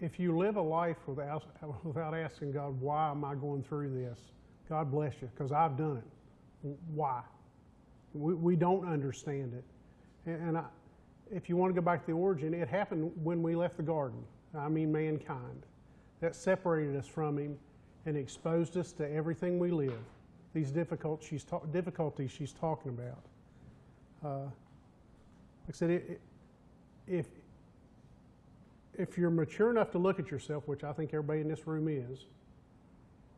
If you live a life without asking God, why am I going through this? God bless you, because I've done it. Why? We don't understand it. If you want to go back to the origin, it happened when we left the garden. I mean mankind. That separated us from Him and exposed us to everything we live. These difficulties she's talking about. Like I said, if you're mature enough to look at yourself, which I think everybody in this room is,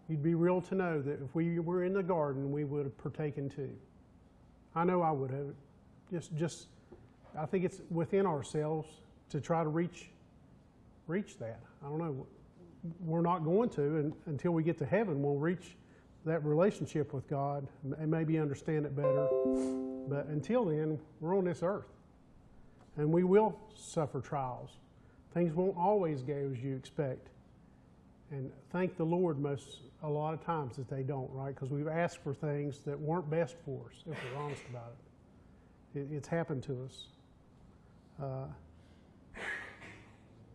you'd be real to know that if we were in the garden, we would have partaken too. I know I would have. Just I think it's within ourselves to try to reach that. I don't know. We're not going to, and until we get to heaven, we'll reach that relationship with God and maybe understand it better. But until then, we're on this earth, and we will suffer trials. Things won't always go as you expect. And thank the Lord a lot of times that they don't, right? Because we've asked for things that weren't best for us, if we're honest about it. It's happened to us.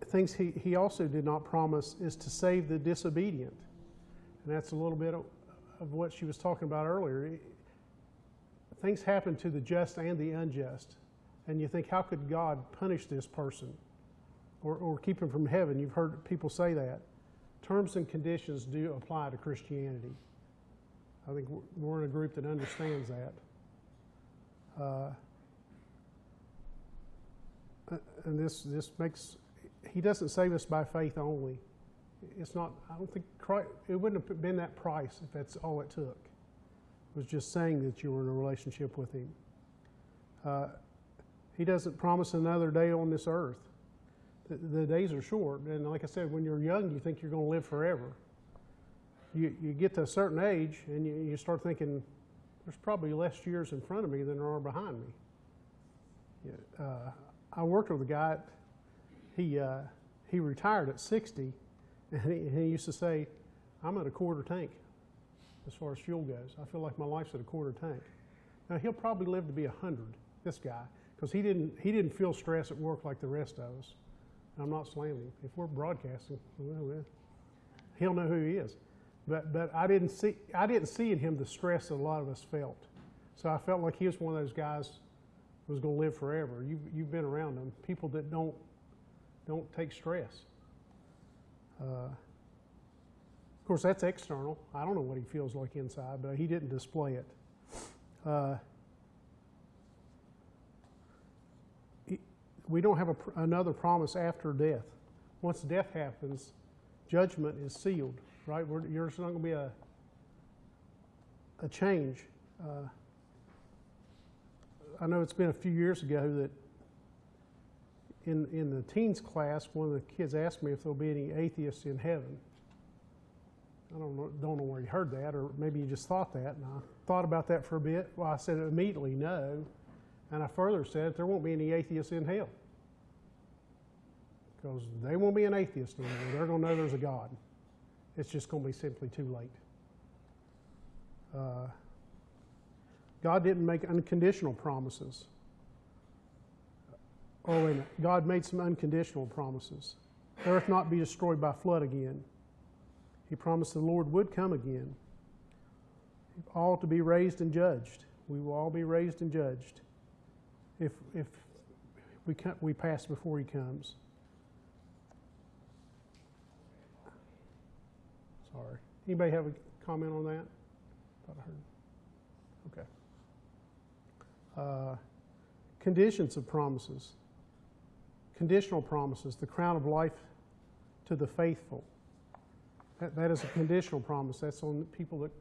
Things he also did not promise is to save the disobedient. And that's a little bit of what she was talking about earlier. Things happen to the just and the unjust. And you think, how could God punish this person or keep him from heaven? You've heard people say that. Terms and conditions do apply to Christianity. I think we're in a group that understands that. And this makes, He doesn't save us by faith only. It's not, I don't think Christ, it wouldn't have been that price if that's all it took. It was just saying that you were in a relationship with Him. He doesn't promise another day on this earth. The days are short, and like I said, when you're young, you think you're going to live forever. You get to a certain age, and you start thinking, there's probably less years in front of me than there are behind me. I worked with a guy, he retired at 60, and he used to say, I'm at a quarter tank as far as fuel goes. I feel like my life's at a quarter tank. Now, he'll probably live to be 100, this guy, because he didn't feel stress at work like the rest of us. I'm not slamming him. If we're broadcasting, well, he'll know who he is. But I didn't see in him the stress that a lot of us felt. So I felt like he was one of those guys who was going to live forever. You've been around them, people that don't take stress. Of course, that's external. I don't know what he feels like inside, but he didn't display it. We don't have another promise after death. Once death happens, judgment is sealed, right? There's not going to be a change. I know it's been a few years ago that in the teens class, one of the kids asked me if there'll be any atheists in heaven. I don't know where you heard that, or maybe you just thought that. And I thought about that for a bit. Well, I said immediately no. And I further said there won't be any atheists in hell. Because they won't be an atheist anymore. They're going to know there's a God. It's just going to be simply too late. God didn't make unconditional promises. Oh, wait a minute. God made some unconditional promises. The earth not be destroyed by flood again. He promised the Lord would come again. All to be raised and judged. We will all be raised and judged if we pass before He comes. Sorry. Anybody have a comment on that? Thought I heard. Okay. Conditions of promises. Conditional promises. The crown of life to the faithful. That is a conditional promise. That's on people that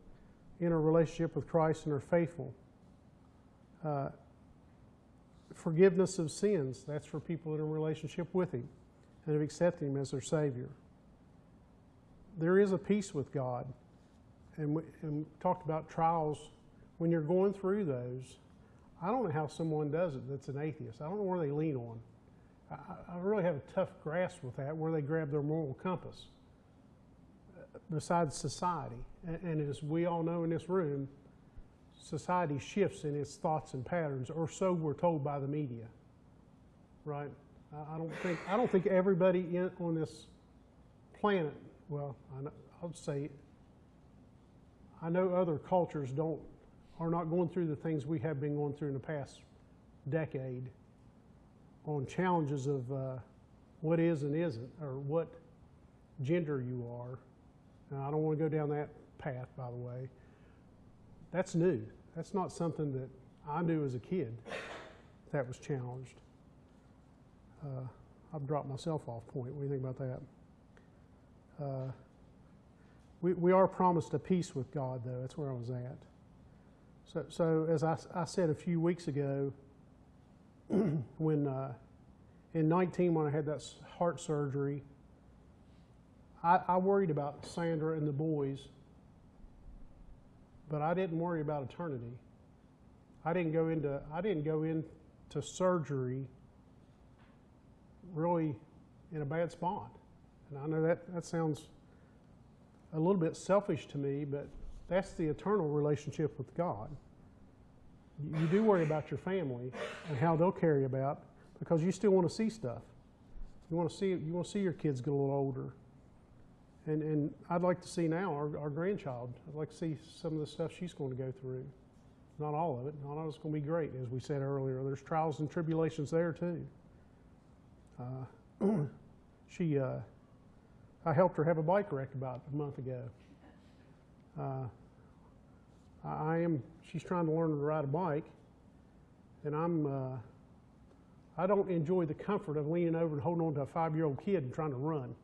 in a relationship with Christ and are faithful. Forgiveness of sins. That's for people in a relationship with Him and have accepted Him as their Savior. There is a peace with God. And we talked about trials. When you're going through those, I don't know how someone does it that's an atheist. I don't know where they lean on. I really have a tough grasp with that, where they grab their moral compass. Besides society, and as we all know in this room, society shifts in its thoughts and patterns, or so we're told by the media, right? I don't think everybody on this planet, well, I'll say, I know other cultures are not going through the things we have been going through in the past decade on challenges of what is and isn't, or what gender you are. Now, I don't want to go down that path, by the way. That's new. That's not something that I knew as a kid that was challenged. I've dropped myself off point. What do you think about that? We are promised a peace with God, though. That's where I was at. So as I said a few weeks ago, when in 19, when I had that heart surgery, I worried about Sandra and the boys, but I didn't worry about eternity. I didn't go into surgery really in a bad spot. And I know that sounds a little bit selfish to me, but that's the eternal relationship with God. You do worry about your family and how they'll carry about, because you still want to see stuff. You want to see your kids get a little older. And I'd like to see now our grandchild. I'd like to see some of the stuff she's going to go through. Not all of it. Not all of it's going to be great, as we said earlier. There's trials and tribulations there too. I helped her have a bike wreck about a month ago. She's trying to learn to ride a bike, and I don't enjoy the comfort of leaning over and holding on to a 5-year-old kid and trying to run.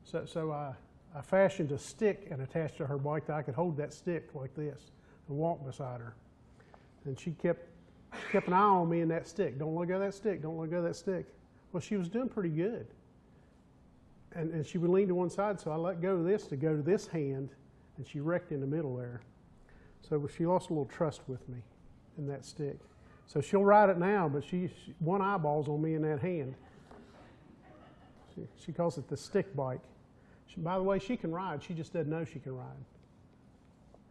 So I fashioned a stick and attached to her bike that I could hold that stick like this and walk beside her. And she kept an eye on me and that stick. Don't let go of that stick. Don't let go of that stick. Well, she was doing pretty good. And she would lean to one side, so I let go of this to go to this hand, and she wrecked in the middle there. So she lost a little trust with me in that stick. So she'll ride it now, but she one eyeball's on me in that hand. She calls it the stick bike. By the way, she can ride. She just doesn't know she can ride.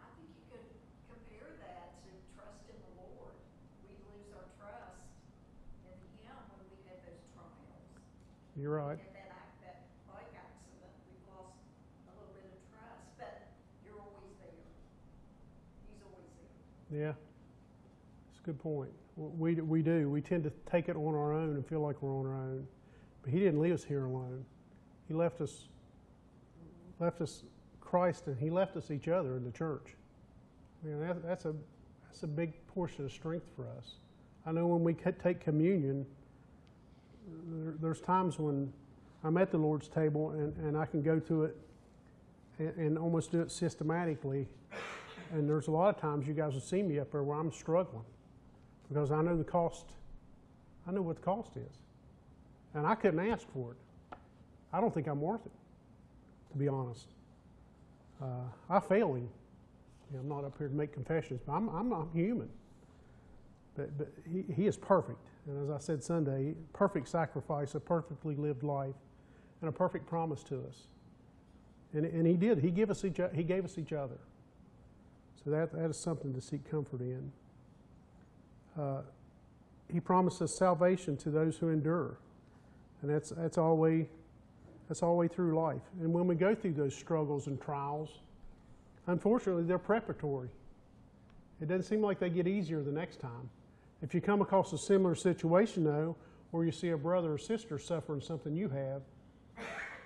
I think you could compare that to trust in the Lord. We lose our trust in Him when we have those trials. You're right. And that bike accident, we've lost a little bit of trust, but you're always there. He's always there. Yeah, that's a good point. We do. We tend to take it on our own and feel like we're on our own. But He didn't leave us here alone. He left us Christ, and He left us each other in the church. That's a big portion of strength for us. I know when we take communion, there's times when I'm at the Lord's table and I can go to it and almost do it systematically. And there's a lot of times you guys will see me up there where I'm struggling because I know the cost. I know what the cost is. And I couldn't ask for it. I don't think I'm worth it, to be honest. I fail Him. I'm not up here to make confessions, but I'm not human. But he is perfect. And as I said Sunday, perfect sacrifice, a perfectly lived life, and a perfect promise to us. And He did. He gave us each other. So that is something to seek comfort in. He promised us salvation to those who endure. And that's all the way through life. And when we go through those struggles and trials, unfortunately, they're preparatory. It doesn't seem like they get easier the next time. If you come across a similar situation, though, where you see a brother or sister suffering something you have,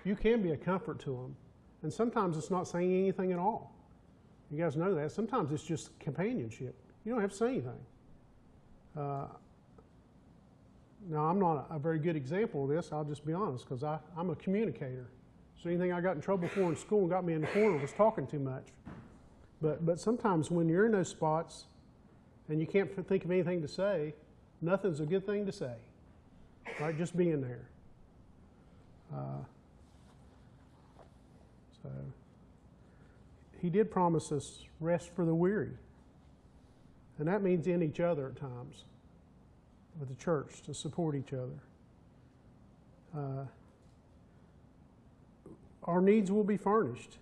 you can be a comfort to them. And sometimes it's not saying anything at all. You guys know that. Sometimes it's just companionship. You don't have to say anything. Now, I'm not a very good example of this, I'll just be honest, because I'm a communicator. So anything I got in trouble for in school and got me in the corner was talking too much. But sometimes when you're in those spots and you can't think of anything to say, nothing's a good thing to say. Right? Just being there. So He did promise us rest for the weary. And that means in each other at times, with the church, to support each other. Our needs will be furnished.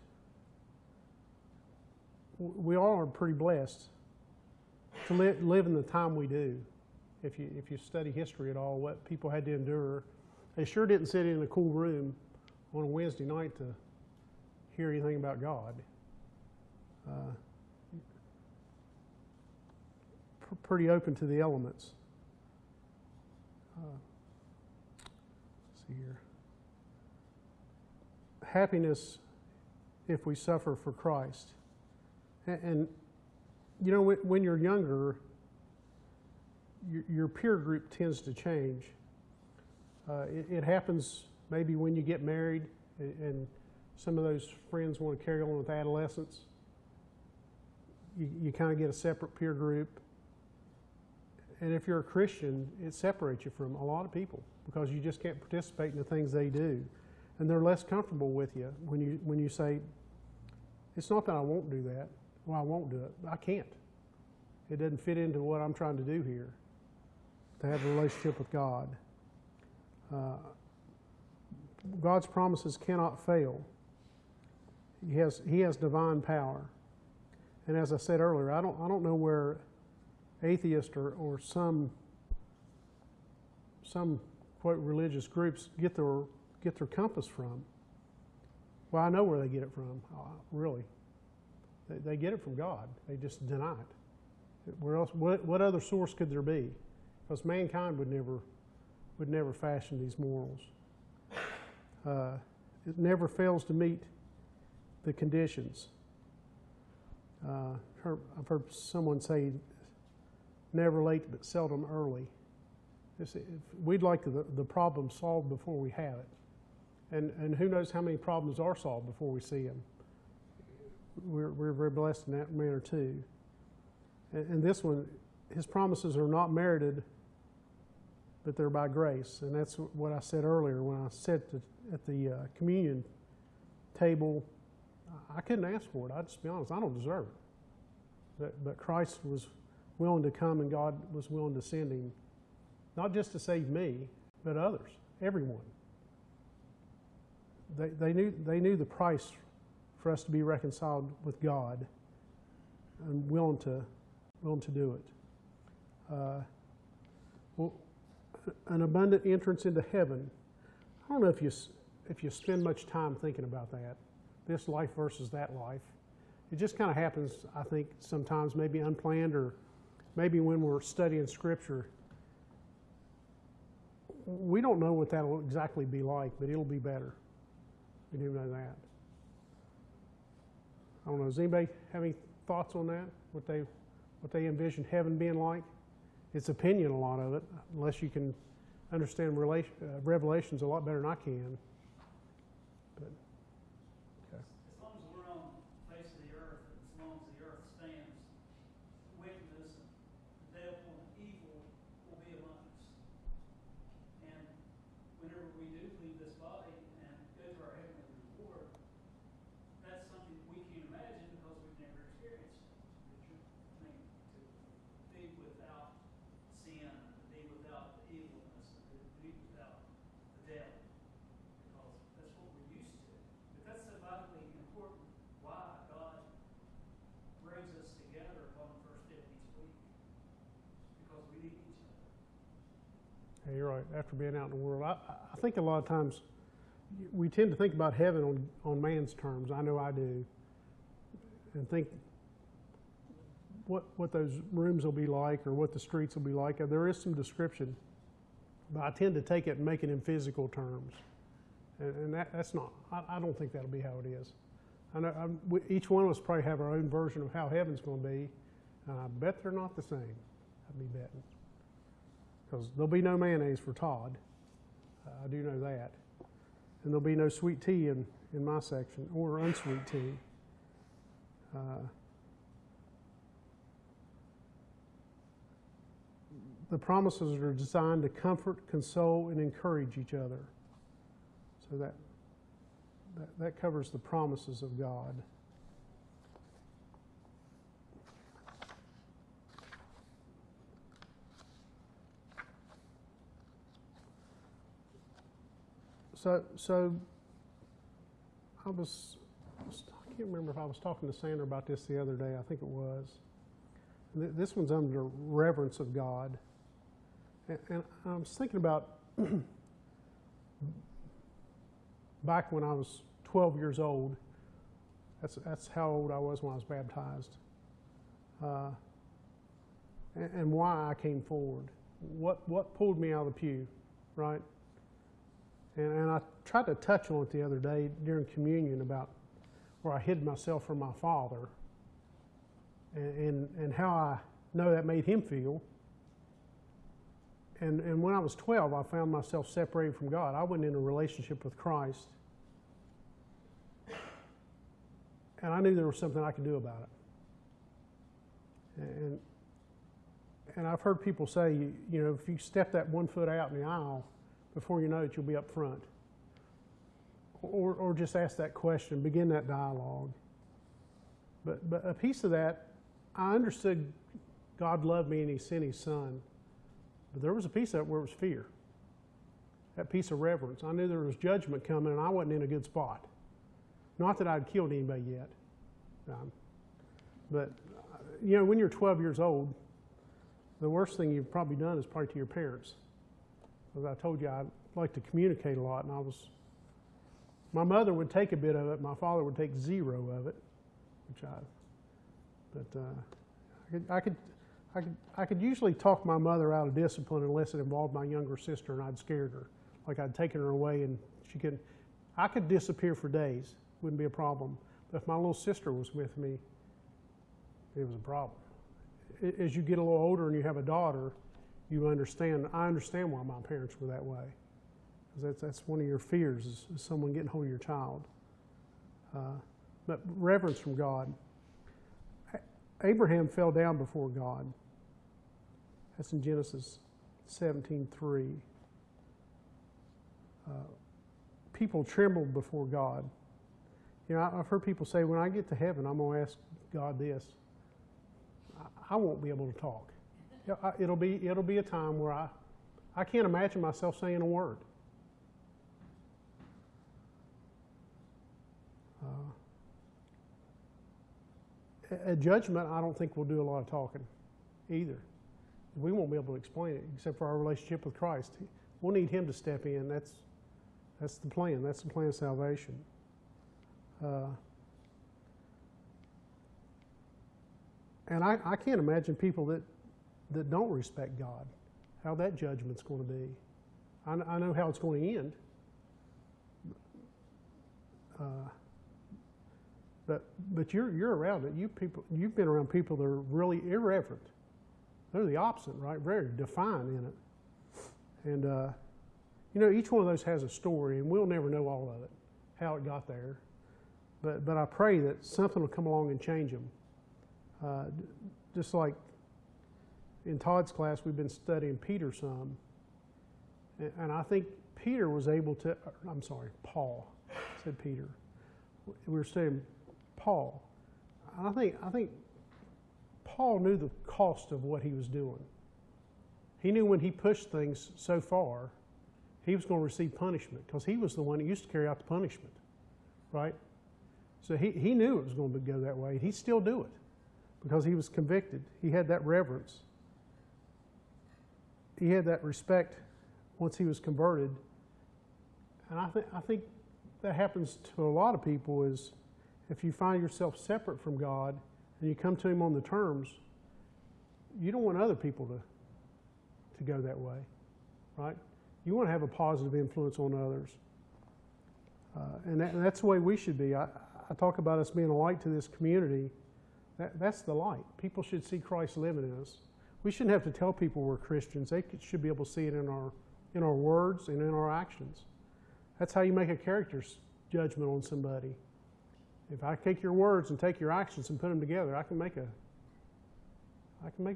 We all are pretty blessed to live in the time we do. If you study history at all, what people had to endure They sure didn't sit in a cool room on a Wednesday night to hear anything about God. Pretty open to the elements. Let's see here. Happiness if we suffer for Christ. And you know, when you're younger, your peer group tends to change. It happens maybe when you get married and some of those friends want to carry on with adolescence. You kind of get a separate peer group. And if you're a Christian, it separates you from a lot of people because you just can't participate in the things they do. And they're less comfortable with you when you say, it's not that I won't do that. Well, I won't do it. I can't. It doesn't fit into what I'm trying to do here, to have a relationship with God. God's promises cannot fail. He has divine power. And as I said earlier, I don't know where atheists or some quote religious groups get their compass from. Well, I know where they get it from. Really, they get it from God. They just deny it. Where else? What other source could there be? Because mankind would never fashion these morals. It never fails to meet the conditions. I've heard someone say, never late but seldom early. We'd like the problem solved before we have it. And who knows how many problems are solved before we see them. We're very blessed in that manner too. And this one, his promises are not merited, but they're by grace. And that's what I said earlier when I said at the communion table, I couldn't ask for it. I'll just be honest, I don't deserve it. But Christ was willing to come and God was willing to send him, not just to save me, but others, everyone. They knew the price for us to be reconciled with God and willing to do it. Well, an abundant entrance into heaven. I don't know if you spend much time thinking about that, this life versus that life. It just kind of happens, I think, sometimes maybe unplanned, or maybe when we're studying Scripture. We don't know what that'll exactly be like, but it'll be better. We do know that. I don't know. Does anybody have any thoughts on that? What they envision heaven being like? It's opinion, a lot of it, unless you can understand Revelations a lot better than I can. But, okay. As long as we're on the face of the earth, as long as the earth stands, wickedness and the devil and evil will be among us. And whenever we do leave this body and go to our heavenly reward, that's something we can't imagine because we've never experienced it. I mean, to be without sin, to be without the evilness, to be without the devil, because that's what we're used to. But that's so vitally important why God brings us together upon the first day of each week, because we need each other. Yeah, you're right. After being out in the world, I think a lot of times we tend to think about heaven on man's terms. I know I do, and think what those rooms will be like or what the streets will be like. There is some description, but I tend to take it and make it in physical terms, and that's not. I don't think that'll be how it is. I know each one of us probably have our own version of how heaven's going to be, and I bet they're not the same. I'd be betting, because there'll be no mayonnaise for Todd. I do know that. And there'll be no sweet tea in my section, or unsweet tea. The promises are designed to comfort, console, and encourage each other. So that covers the promises of God. So I can't remember if I was talking to Sandra about this the other day. I think it was. This one's under reverence of God. And I was thinking about back when I was 12 years old. That's how old I was when I was baptized. And why I came forward. What pulled me out of the pew, right? And I tried to touch on it the other day during communion about where I hid myself from my father and how I know that made him feel. And when I was 12, I found myself separated from God. I went in a relationship with Christ. And I knew there was something I could do about it. And I've heard people say, you know, if you step that 1 foot out in the aisle, before you know it, you'll be up front. Or just ask that question, begin that dialogue. But a piece of that, I understood God loved me and He sent His Son. But there was a piece of it where it was fear. That piece of reverence. I knew there was judgment coming and I wasn't in a good spot. Not that I'd killed anybody yet. But, you know, when you're 12 years old, the worst thing you've probably done is probably to your parents. As I told you, I like to communicate a lot, and my mother would take a bit of it, my father would take zero of it, I could usually talk my mother out of discipline unless it involved my younger sister and I'd scared her. Like I'd taken her away and I could disappear for days, wouldn't be a problem. But if my little sister was with me, it was a problem. As you get a little older and you have a daughter, I understand why my parents were that way. Because that's one of your fears is someone getting hold of your child. But reverence from God. Abraham fell down before God. That's in Genesis 17:3. People trembled before God. You know, I've heard people say, when I get to heaven, I'm going to ask God this. I won't be able to talk. It'll be a time where I can't imagine myself saying a word. At judgment, I don't think we'll do a lot of talking either. We won't be able to explain it except for our relationship with Christ. We'll need Him to step in. That's the plan. That's the plan of salvation. And I can't imagine people that don't respect God, how that judgment's going to be. I know how it's going to end. But you're around it. You've been around people that are really irreverent. They're the opposite, right? Very defiant in it. And you know, each one of those has a story, and we'll never know all of it, how it got there. But I pray that something will come along and change them. Just like in Todd's class, we've been studying Peter some, and I think Peter was able to. I'm sorry, Paul. I said Peter. We were studying Paul. I think Paul knew the cost of what he was doing. He knew when he pushed things so far, he was going to receive punishment because he was the one that used to carry out the punishment, right? So he knew it was going to go that way. He'd still do it because he was convicted. He had that reverence. He had that respect once he was converted. And I think that happens to a lot of people is if you find yourself separate from God and you come to Him on the terms, you don't want other people to go that way, right? You want to have a positive influence on others. And that's the way we should be. I talk about us being a light to this community. That's the light. People should see Christ living in us. We shouldn't have to tell people we're Christians. They should be able to see it in our words and in our actions. That's how you make a character judgment on somebody. If I take your words and take your actions and put them together, I can make a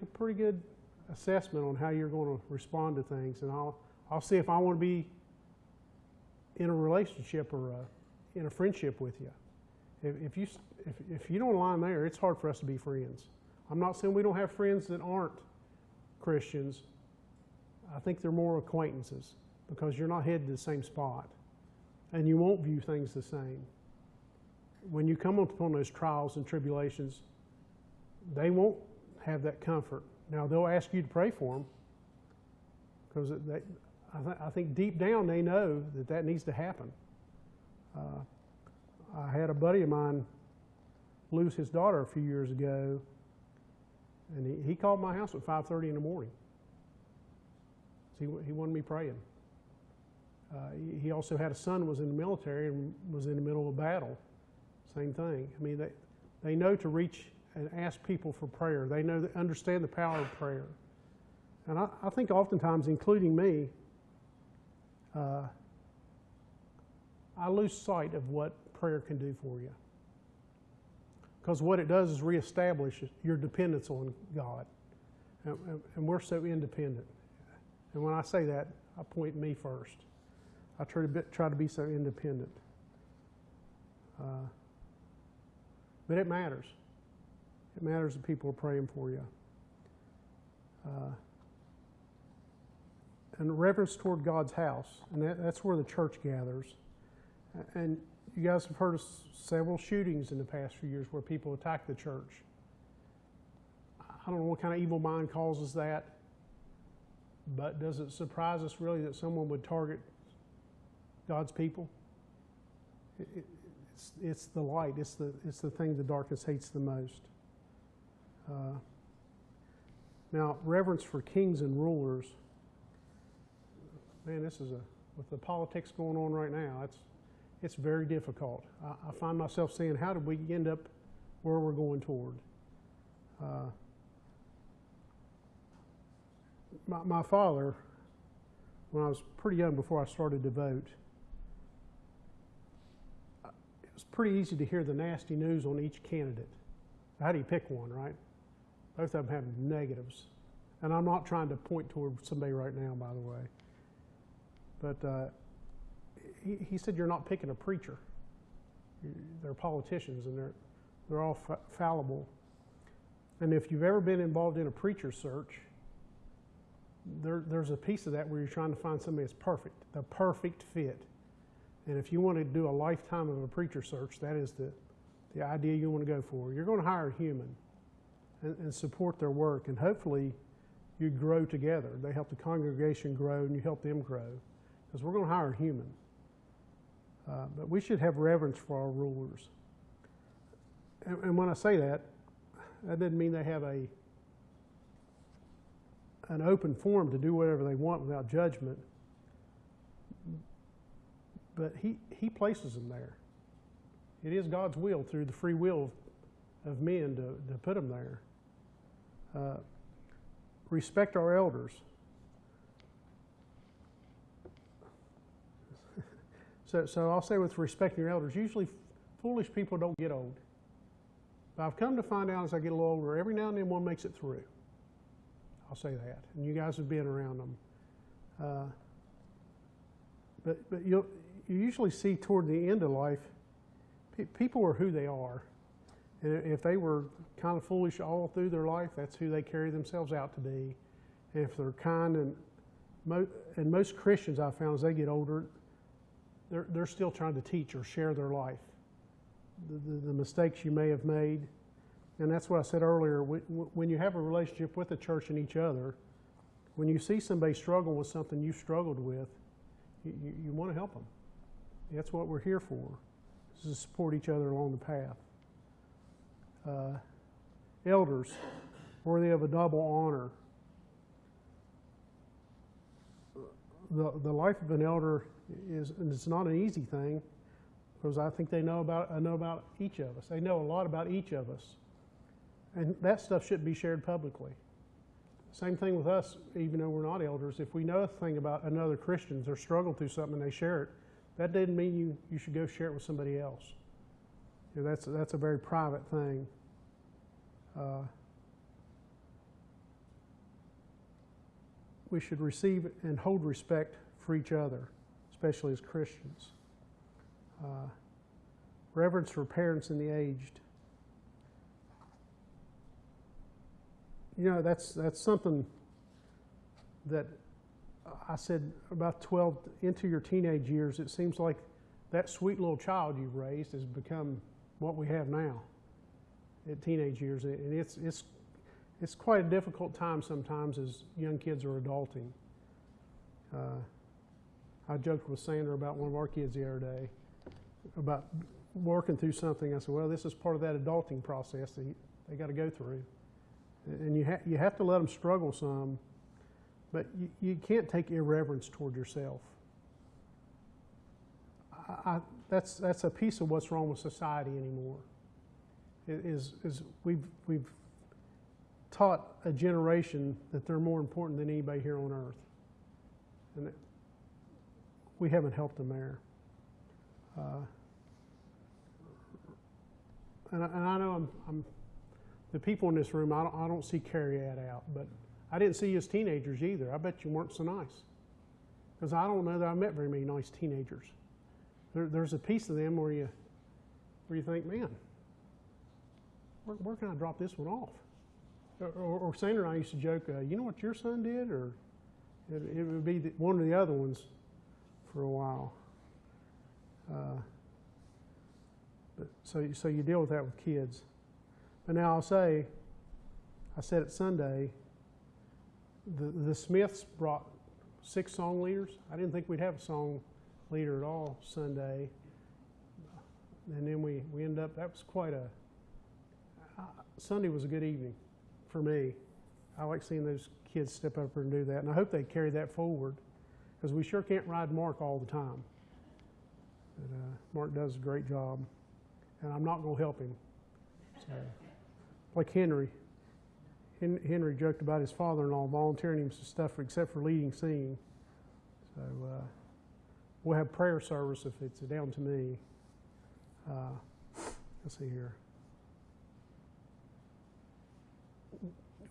pretty good assessment on how you're going to respond to things, and I'll see if I want to be in a relationship or in a friendship with you. If you don't align there, it's hard for us to be friends. I'm not saying we don't have friends that aren't Christians. I think they're more acquaintances because you're not headed to the same spot, and you won't view things the same. When you come upon those trials and tribulations, they won't have that comfort. Now, they'll ask you to pray for them because I think deep down they know that needs to happen. buddy of mine lose his daughter a few years ago, and he called my house at 5:30 in the morning. He wanted me praying. He also had a son who was in the military and was in the middle of a battle. Same thing. I mean, they know to reach and ask people for prayer. They know, understand the power of prayer. And I think oftentimes, including me, I lose sight of what prayer can do for you. Because what it does is reestablish your dependence on God. And we're so independent. And when I say that, I point me first. I try to be so independent. But it matters. It matters that people are praying for you. And reverence toward God's house, and that's where the church gathers. And you guys have heard of several shootings in the past few years where people attack the church. I don't know what kind of evil mind causes that, but does it surprise us really that someone would target God's people? It's the light. It's the thing the darkness hates the most. Now, reverence for kings and rulers. Man, with the politics going on right now, it's very difficult. I find myself saying, how did we end up where we're going toward? My father, when I was pretty young before I started to vote, it was pretty easy to hear the nasty news on each candidate. How do you pick one, right? Both of them have negatives. And I'm not trying to point toward somebody right now, by the way. But he said, you're not picking a preacher. They're politicians, and they're all fallible. And if you've ever been involved in a preacher search, there's a piece of that where you're trying to find somebody that's perfect, the perfect fit. And if you want to do a lifetime of a preacher search, that is the idea you want to go for. You're going to hire a human and support their work, and hopefully you grow together. They help the congregation grow, and you help them grow, because we're going to hire a human. But we should have reverence for our rulers. And when I say that, that doesn't mean they have an open forum to do whatever they want without judgment. But he places them there. It is God's will through the free will of men to put them there. Respect our elders. So I'll say with respecting your elders, usually foolish people don't get old. But I've come to find out as I get a little older, every now and then one makes it through. I'll say that. And you guys have been around them. But you usually see toward the end of life, people are who they are. And if they were kind of foolish all through their life, that's who they carry themselves out to be. And if they're kind, and most Christians I've found as they get older, they're still trying to teach or share their life, the mistakes you may have made. And that's what I said earlier. When you have a relationship with the church and each other, when you see somebody struggle with something you struggled with, you want to help them. That's what we're here for, is to support each other along the path. Elders, worthy of a double honor. The life of an elder it's not an easy thing, because I think I know about each of us. They know a lot about each of us. And that stuff shouldn't be shared publicly. Same thing with us, even though we're not elders. If we know a thing about another Christian, they're struggling through something and they share it, that doesn't mean you should go share it with somebody else. You know, that's a very private thing. We should receive and hold respect for each other, especially as Christians. Reverence for parents and the aged. You know, that's something that I said about 12 into your teenage years. It seems like that sweet little child you've raised has become what we have now at teenage years, and it's quite a difficult time sometimes as young kids are adulting. I joked with Sandra about one of our kids the other day about working through something. I said, well, this is part of that adulting process that they got to go through. And you have to let them struggle some, but you can't take irreverence toward yourself. That's a piece of what's wrong with society anymore. Is we've taught a generation that they're more important than anybody here on earth, and we haven't helped them there. And I know I'm the people in this room. I don't see carry that out, but I didn't see you as teenagers either. I bet you weren't so nice, because I don't know that I met very many nice teenagers. There's a piece of them where you think, man, where can I drop this one off? Or Sandra and I used to joke, you know what your son did? Or it would be one of the other ones for a while. So you deal with that with kids. But now I'll say, I said it Sunday, the Smiths brought 6 song leaders. I didn't think we'd have a song leader at all Sunday. And then we ended up, that was quite a, Sunday was a good evening for me. I like seeing those kids step up and do that, and I hope they carry that forward, because we sure can't ride Mark all the time. But, Mark does a great job, and I'm not going to help him. So, like Henry joked about his father-in-law volunteering him some stuff except for leading singing. So we'll have prayer service if it's down to me. Let's see here.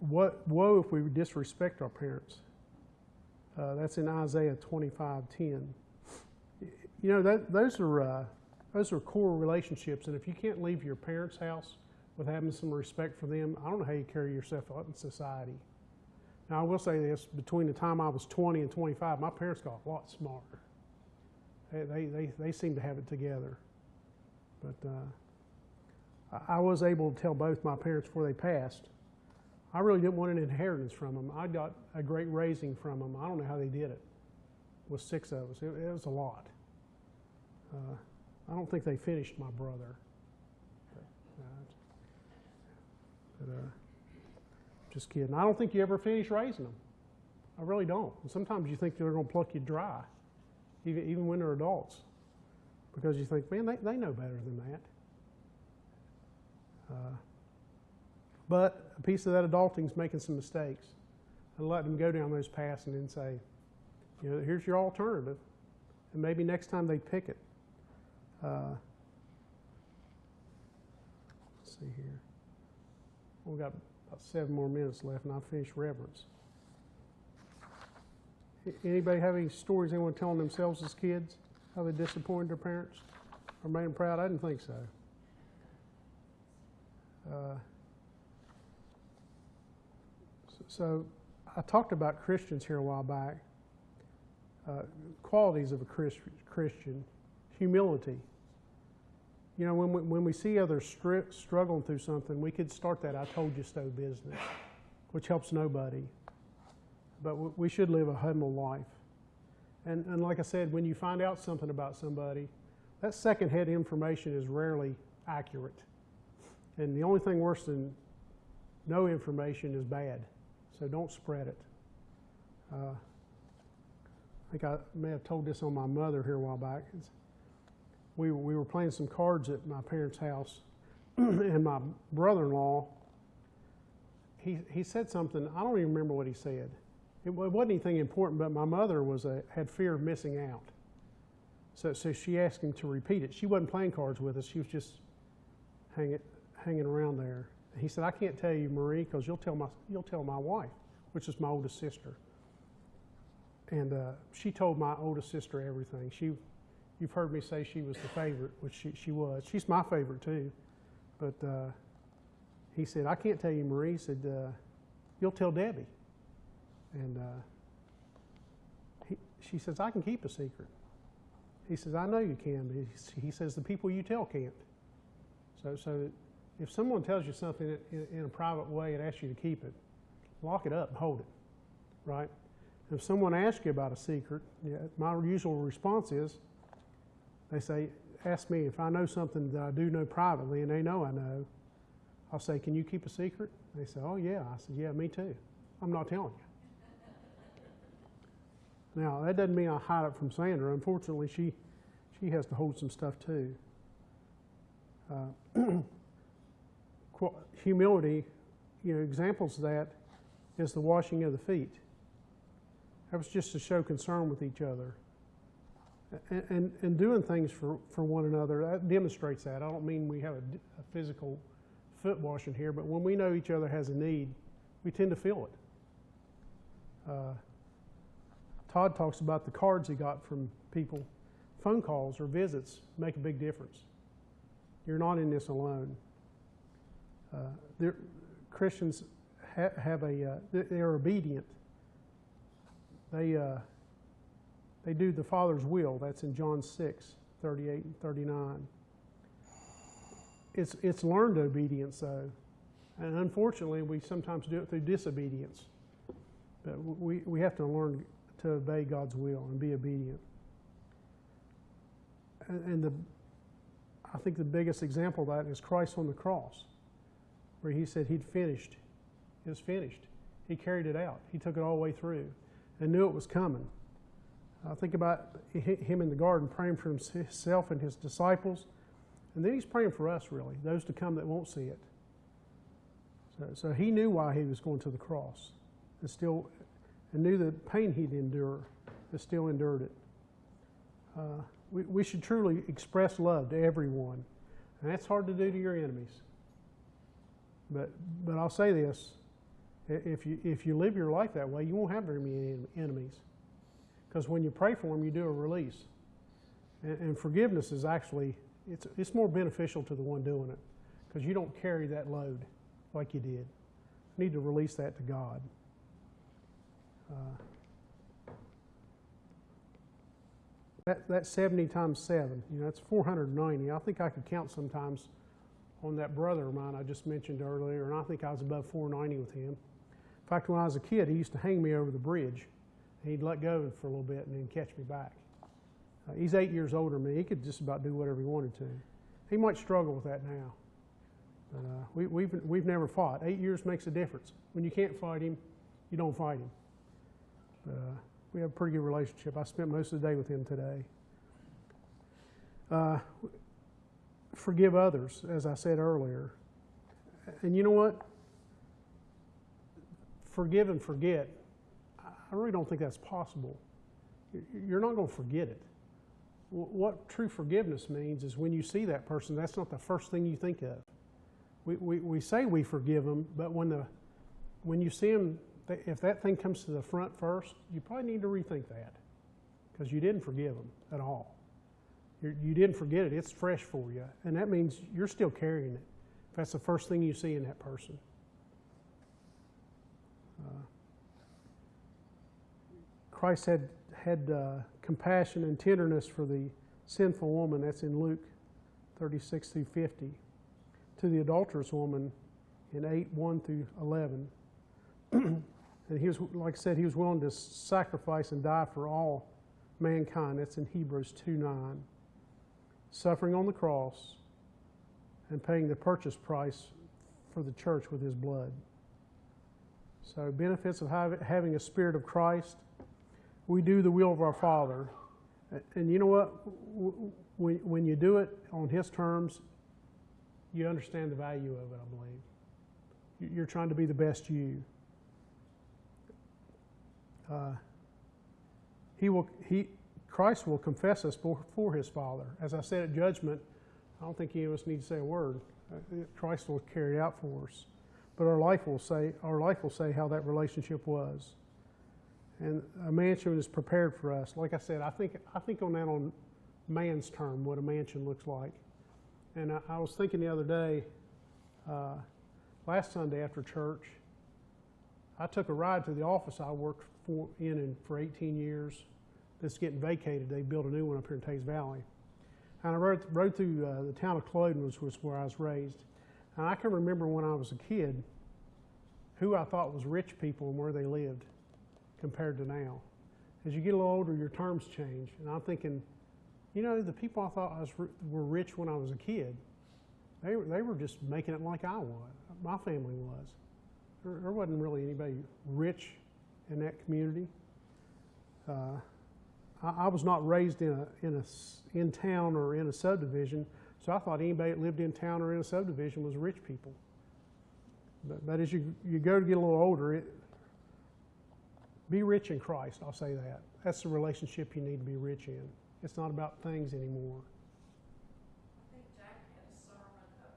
Woe if we disrespect our parents. That's in Isaiah 25:10. You know, those are core relationships, and if you can't leave your parents' house with having some respect for them, I don't know how you carry yourself out in society. Now, I will say this: between the time I was 20 and 25, my parents got a lot smarter. They seem to have it together. But I was able to tell both my parents before they passed, I really didn't want an inheritance from them. I got a great raising from them. I don't know how they did it with 6 of us. It was a lot. I don't think they finished my brother. Just kidding. I don't think you ever finish raising them. I really don't. And sometimes you think they're going to pluck you dry, even when they're adults, because you think, man, they know better than that. But a piece of that adulting is making some mistakes and letting them go down those paths and then say, you know, here's your alternative. And maybe next time they pick it. Let's see here. We've got about 7 more minutes left, and I'll finish reverence. Anybody have any stories anyone telling themselves as kids? How they disappointed their parents or made them proud? I didn't think so. So I talked about Christians here a while back. Qualities of a Christian: humility. You know, when we see others struggling through something, we could start that "I told you so" business, which helps nobody. But we should live a humble life. And like I said, when you find out something about somebody, that second-hand information is rarely accurate. And the only thing worse than no information is bad. So don't spread it. I think I may have told this on my mother here a while back. We were playing some cards at my parents' house, and my brother-in-law, he said something. I don't even remember what he said. It wasn't anything important, but my mother had fear of missing out. So she asked him to repeat it. She wasn't playing cards with us. She was just hanging around there. He said, "I can't tell you, Marie, because you'll tell my wife," which is my oldest sister. And she told my oldest sister everything. You've heard me say she was the favorite, which she was. She's my favorite too. But he said, "I can't tell you, Marie." He said, "You'll tell Debbie." And she says, "I can keep a secret." He says, "I know you can." But he says, "The people you tell can't." So if someone tells you something in a private way and asks you to keep it, lock it up and hold it, right? If someone asks you about a secret, my usual response is, they say, ask me if I know something that I do know privately, and they know I know, I'll say, "Can you keep a secret?" They say, "Oh yeah." I said, "Yeah, me too. I'm not telling you." Now that doesn't mean I hide it from Sandra. Unfortunately, she has to hold some stuff too. Humility, examples of that is the washing of the feet. That was just to show concern with each other. And doing things for one another, that demonstrates that. I don't mean we have a physical foot washing here, but when we know each other has a need, we tend to feel it. Todd talks about the cards he got from people. Phone calls or visits make a big difference. You're not in this alone. Christians they're obedient. They do the Father's will. That's in John 6:38 and 39. It's learned obedience, though. And unfortunately, we sometimes do it through disobedience. But we have to learn to obey God's will and be obedient. And I think the biggest example of that is Christ on the cross, where he said he'd finished. It was finished. He carried it out. He took it all the way through and knew it was coming. Think about him in the garden praying for himself and his disciples. And then he's praying for us, really, those to come that won't see it. So he knew why he was going to the cross and knew the pain he'd endure, but still endured it. We should truly express love to everyone. And that's hard to do to your enemies. But I'll say this, if you live your life that way, you won't have very many enemies. Because when you pray for them, you do a release. And forgiveness is actually, it's more beneficial to the one doing it. Because you don't carry that load like you did. You need to release that to God. That 70 times 7, that's 490. I think I could count sometimes on that brother of mine I just mentioned earlier, and I think I was above 490 with him. In fact, when I was a kid, he used to hang me over the bridge. He'd let go for a little bit and then catch me back. He's 8 years older than me. He could just about do whatever he wanted to. He might struggle with that now. But we've never fought. 8 years makes a difference. When you can't fight him, you don't fight him. We have a pretty good relationship. I spent most of the day with him today. Forgive others, as I said earlier. And you know what? Forgive and forget. I really don't think that's possible. You're not going to forget it. What true forgiveness means is when you see that person, that's not the first thing you think of. We say we forgive them, but when you see them, if that thing comes to the front first, you probably need to rethink that because you didn't forgive them at all. You didn't forget it. It's fresh for you, and that means you're still carrying it if that's the first thing you see in that person. Christ had compassion and tenderness for the sinful woman. That's in Luke 36 through 50. To the adulterous woman in 8:1 through 11. And he was, like I said, he was willing to sacrifice and die for all mankind. That's in Hebrews 2:9. Suffering on the cross and paying the purchase price for the church with his blood. So benefits of having a spirit of Christ. We do the will of our Father. And you know what? When you do it on his terms, you understand the value of it, I believe. You're trying to be the best you. Christ will confess us before his Father. As I said at judgment, I don't think any of us need to say a word. Christ will carry it out for us. But our life will say how that relationship was. And a mansion is prepared for us. Like I said, I think on that on man's term, what a mansion looks like. And I was thinking the other day, last Sunday after church, I took a ride to the office I worked for 18 years. That's getting vacated. They built a new one up here in Tays Valley. And I rode through the town of Culloden, which was where I was raised. And I can remember when I was a kid who I thought was rich people and where they lived compared to now. As you get a little older, your terms change. And I'm thinking, You know, the people I thought were rich when I was a kid, they were just making it like I was. My family was. There wasn't really anybody rich in that community. I was not raised in town or in a subdivision, so I thought anybody that lived in town or in a subdivision was rich people. But as you go to get a little older, be rich in Christ, I'll say that. That's the relationship you need to be rich in. It's not about things anymore. I think Jack had a sermon about,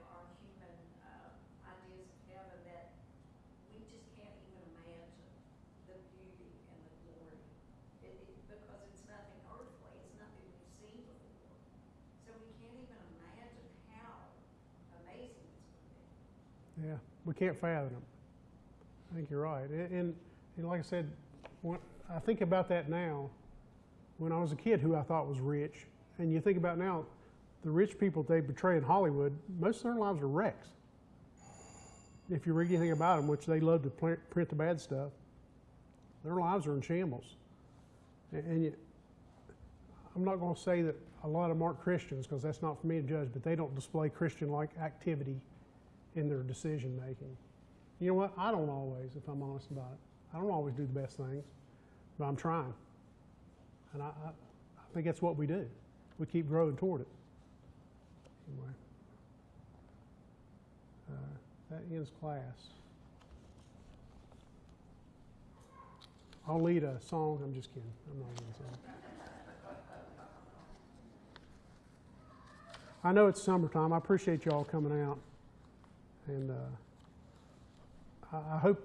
our human ideas of heaven that we just can't even imagine the beauty and the glory. Because it's nothing earthly, it's nothing we've seen before. So we can't even imagine how amazing it's going to be. Yeah, we can't fathom them. I think you're right. And like I said, when I think about that now, when I was a kid who I thought was rich, and you think about now, the rich people they portray in Hollywood, most of their lives are wrecks. If you read anything about them, which they love to print the bad stuff, their lives are in shambles. And I'm not going to say that a lot of them aren't Christians, because that's not for me to judge, but they don't display Christian-like activity in their decision making. You know what? I don't always, if I'm honest about it. I don't always do the best things, but I'm trying. And I think that's what we do. We keep growing toward it. Anyway, that ends class. I'll lead a song. I'm just kidding. I'm not leading a song. I know it's summertime. I appreciate y'all coming out. And I hope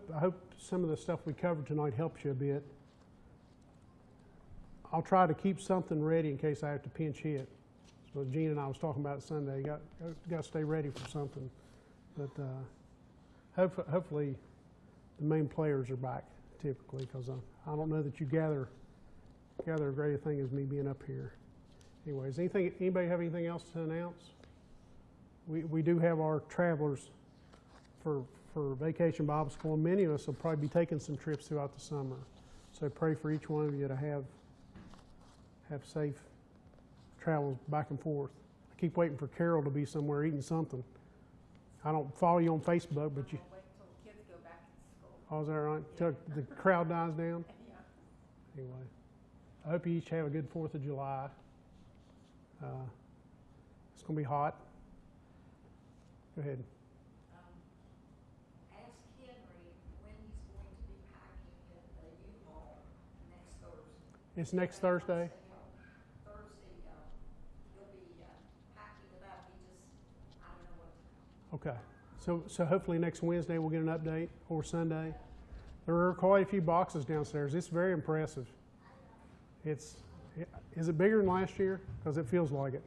some of the stuff we covered tonight helps you a bit. I'll try to keep something ready in case I have to pinch hit. So Gene and I was talking about it Sunday. You got to stay ready for something. But hopefully the main players are back typically, because I don't know that you gather a greater thing as me being up here. Anyways, anybody have anything else to announce? We do have our travelers for Vacation Bible School. Many of us will probably be taking some trips throughout the summer. So pray for each one of you to have safe travels back and forth. I keep waiting for Carol to be somewhere eating something. I don't follow you on Facebook, but you. Wait till the kids go back to school. Oh, is that right? Till the crowd dies down? Yeah. Anyway, I hope you each have a good 4th of July. It's going to be hot. Go ahead. Ask Henry when he's going to be packing at the U-Haul next Thursday. It's next Thursday. Thursday, he'll be packing it up. I don't know what time. Okay. So hopefully next Wednesday we'll get an update, or Sunday. There are quite a few boxes downstairs. It's very impressive. Is it bigger than last year? Because it feels like it.